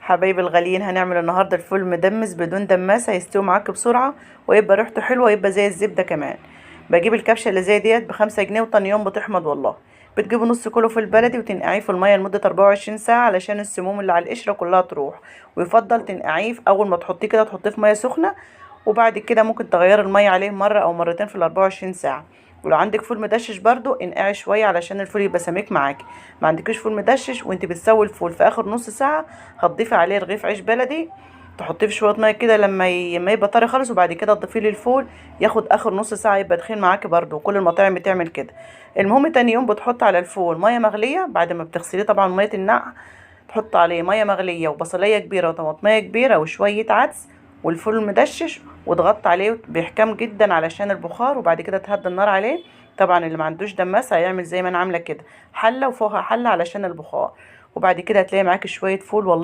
حبايبي الغاليين، هنعمل النهارده الفول مدمس بدون دماسه، هيستوي معاك بسرعه ويبقى ريحته حلوه ويبقى زي الزبده كمان. بجيب الكبشه اللي زي ديت ب5 جنيه، وتاني يوم بتحمض والله. بتجيبوا نص كيلو فول بلدي وتنقعيه في الميه لمده 24 ساعه علشان السموم اللي على القشره كلها تروح. ويفضل تنقعيه اول ما تحطيه كده، تحطيه في ميه سخنه، وبعد كده ممكن تغير الميه عليه مره او مرتين في ال 24 ساعه. ولو عندك فول مدشش برضو انقعي شويه علشان الفول يبقى سميك معاكي. ما عندكيش فول مدشش وانت بتسوي الفول، في اخر نص ساعه هتضيفي عليه رغيف عيش بلدي، تحطيه في شويه ميه كده لما يبقى طري خالص، وبعد كده تضيفي لي الفول. ياخد اخر نص ساعه يبقى تخين معاكي برضو، وكل المطاعم بتعمل كده. المهم تاني يوم بتحط على الفول ميه مغليه بعد ما بتغسليه طبعا ميه النقع. تحط عليه ميه مغليه وبصليه كبيره وطماطميه كبيره وشويه عدس والفول المدشش، وتغطي عليه بإحكام جدا علشان البخار، وبعد كده تهدي النار عليه. طبعا اللي ما عندوش دماسه هيعمل زي ما انا عامله كده، حله وفوقها حله علشان البخار. وبعد كده هتلاقي معاكي شويه فول والله